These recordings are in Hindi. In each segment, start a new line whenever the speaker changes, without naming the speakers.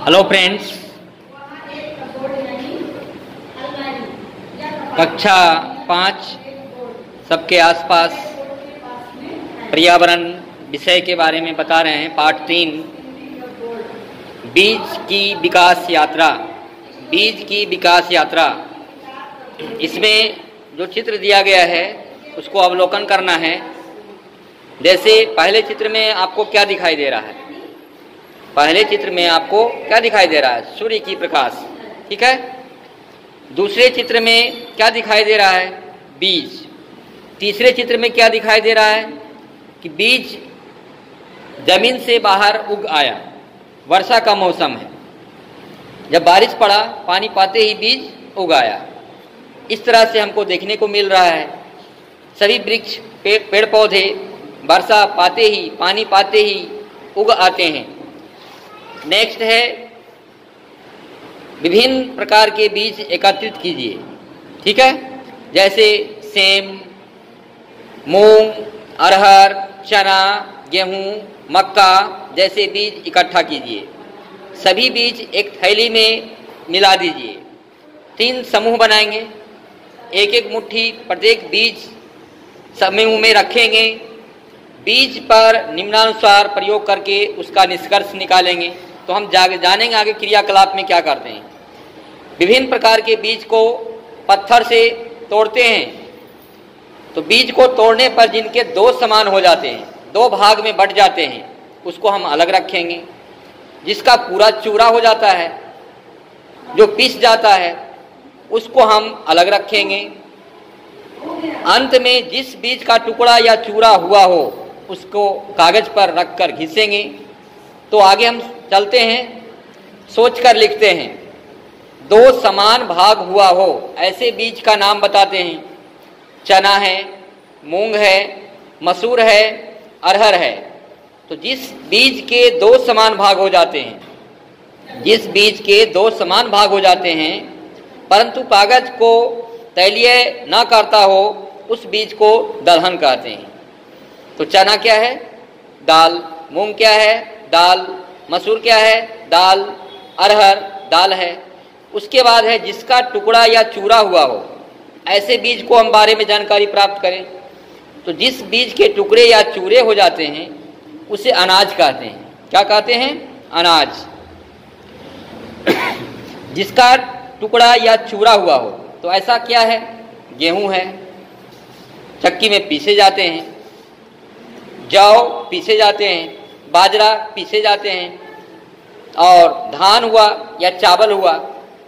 हेलो फ्रेंड्स, कक्षा 5 सबके आसपास पर्यावरण विषय के बारे में बता रहे हैं। पाठ 3 बीज की विकास यात्रा। बीज की विकास यात्रा, इसमें जो चित्र दिया गया है उसको अवलोकन करना है। जैसे पहले चित्र में आपको क्या दिखाई दे रहा है? पहले चित्र में आपको क्या दिखाई दे रहा है? सूर्य की प्रकाश, ठीक है। दूसरे चित्र में क्या दिखाई दे रहा है? बीज। तीसरे चित्र में क्या दिखाई दे रहा है कि बीज जमीन से बाहर उग आया। वर्षा का मौसम है, जब बारिश पड़ा पानी पाते ही बीज उग आया। इस तरह से हमको देखने को मिल रहा है। सभी वृक्ष पेड़ पौधे वर्षा पाते ही पानी पाते ही उग आते हैं। नेक्स्ट है, विभिन्न प्रकार के बीज एकत्रित कीजिए, ठीक है। जैसे सेम, मूंग, अरहर, चना, गेहूं, मक्का जैसे बीज इकट्ठा कीजिए। सभी बीज एक थैली में मिला दीजिए। 3 समूह बनाएंगे। एक एक मुट्ठी प्रत्येक बीज समूह में रखेंगे। बीज पर निम्नानुसार प्रयोग करके उसका निष्कर्ष निकालेंगे। तो हम जानेंगे आगे क्रियाकलाप में क्या करते हैं। विभिन्न प्रकार के बीज को पत्थर से तोड़ते हैं। तो बीज को तोड़ने पर जिनके 2 समान हो जाते हैं, 2 भाग में बट जाते हैं, उसको हम अलग रखेंगे। जिसका पूरा चूरा हो जाता है, जो पिस जाता है, उसको हम अलग रखेंगे। अंत में जिस बीज का टुकड़ा या चूरा हुआ हो उसको कागज पर रखकर घिसेंगे। तो आगे हम चलते हैं, सोचकर लिखते हैं। 2 समान भाग हुआ हो ऐसे बीज का नाम बताते हैं। चना है, मूंग है, मसूर है, अरहर है। तो जिस बीज के 2 समान भाग हो जाते हैं, जिस बीज के 2 समान भाग हो जाते हैं परंतु कागज को तैलीय न करता हो, उस बीज को दलहन कहते हैं। तो चना क्या है? दाल। मूंग क्या है? दाल। मसूर क्या है? दाल। अरहर दाल है। उसके बाद है जिसका टुकड़ा या चूरा हुआ हो ऐसे बीज को हम बारे में जानकारी प्राप्त करें। तो जिस बीज के टुकड़े या चूरे हो जाते हैं उसे अनाज कहते हैं। क्या कहते हैं? अनाज। जिसका टुकड़ा या चूरा हुआ हो, तो ऐसा क्या है? गेहूं है, चक्की में पीसे जाते हैं। जौ पीसे जाते हैं, बाजरा पीसे जाते हैं। और धान हुआ या चावल हुआ,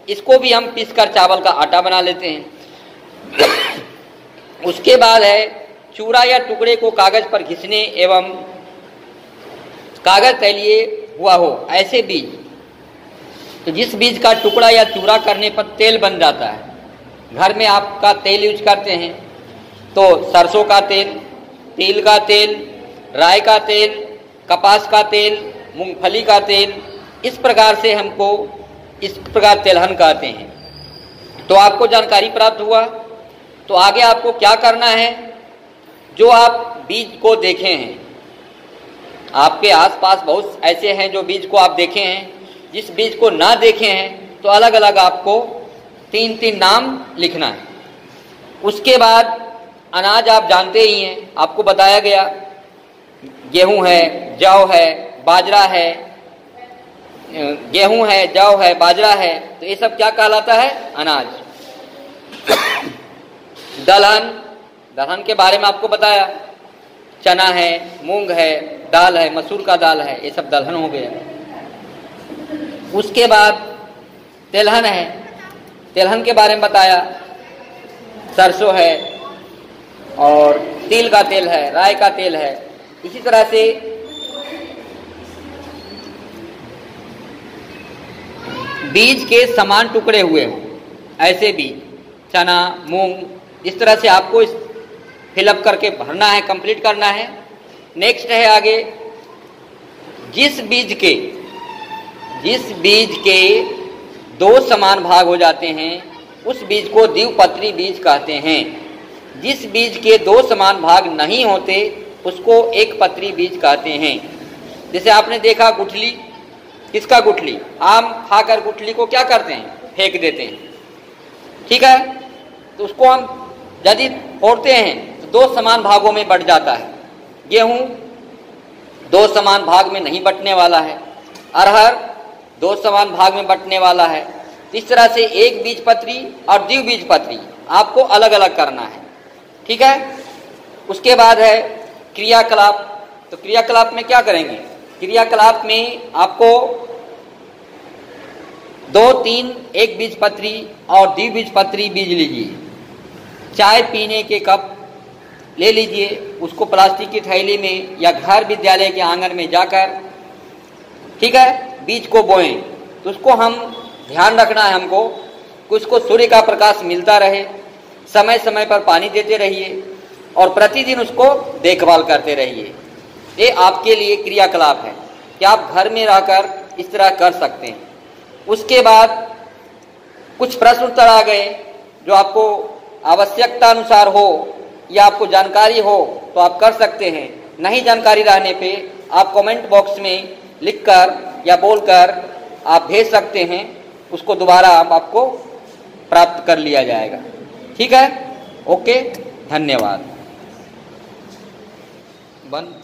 इसको भी हम पीसकर चावल का आटा बना लेते हैं। उसके बाद है चूरा या टुकड़े को कागज पर घिसने एवं कागज तैलीय हुआ हो ऐसे बीज। तो जिस बीज का टुकड़ा या चूरा करने पर तेल बन जाता है। घर में आपका तेल यूज करते हैं तो सरसों का तेल, तिल का तेल, राई का तेल, कपास का तेल, मूंगफली का तेल, इस प्रकार से हमको इस प्रकार तेलहन कहते हैं। तो आपको जानकारी प्राप्त हुआ। तो आगे आपको क्या करना है? जो आप बीज को देखे हैं, आपके आसपास बहुत ऐसे हैं जो बीज को आप देखे हैं। जिस बीज को ना देखे हैं तो अलग अलग आपको 3-3 नाम लिखना है। उसके बाद अनाज आप जानते ही हैं, आपको बताया गया। गेहूं है, जौ है, बाजरा है, गेहूं है, जौ है, बाजरा है। तो ये सब क्या कहलाता है? अनाज। दलहन, दलहन के बारे में आपको बताया। चना है, मूंग है, दाल है, मसूर का दाल है, ये सब दलहन हो गया। उसके बाद तेलहन है, तेलहन के बारे में बताया। सरसों है और तिल का तेल है, राई का तेल है। इसी तरह से बीज के समान टुकड़े हुए हों ऐसे बीज, चना, मूंग, इस तरह से आपको इस फिलअप करके भरना है, कंप्लीट करना है। नेक्स्ट है आगे, जिस बीज के 2 समान भाग हो जाते हैं उस बीज को द्विपत्री बीज कहते हैं। जिस बीज के 2 समान भाग नहीं होते उसको एक पत्री बीज कहते हैं। जैसे आपने देखा गुठली, किसका गुठली? आम खाकर गुठली को क्या करते हैं? फेंक देते हैं। ठीक है, तो उसको हम यदि फोड़ते हैं तो दो समान भागों में बट जाता है। गेहूं दो समान भाग में नहीं बटने वाला है, अरहर दो समान भाग में बटने वाला है। इस तरह से एक बीजपत्री और द्विबीजपत्री आपको अलग अलग करना है। ठीक है, उसके बाद है क्रियाकलाप। तो क्रियाकलाप में क्या करेंगे? क्रियाकलाप में आपको 2, 3 एक बीजपत्री और द्विबीजपत्री बीज लीजिए। चाय पीने के कप ले लीजिए, उसको प्लास्टिक की थैली में या घर विद्यालय के आंगन में जाकर, ठीक है, बीज को बोएं। तो उसको हम ध्यान रखना है हमको कि उसको सूर्य का प्रकाश मिलता रहे, समय समय पर पानी देते रहिए और प्रतिदिन उसको देखभाल करते रहिए। ये आपके लिए क्रियाकलाप है कि आप घर में रहकर इस तरह कर सकते हैं। उसके बाद कुछ प्रश्न उत्तर आ गए जो आपको आवश्यकता अनुसार हो या आपको जानकारी हो तो आप कर सकते हैं। नहीं जानकारी रहने पे आप कमेंट बॉक्स में लिखकर या बोलकर आप भेज सकते हैं, उसको दोबारा आपको प्राप्त कर लिया जाएगा। ठीक है, ओके, धन्यवाद। बंद।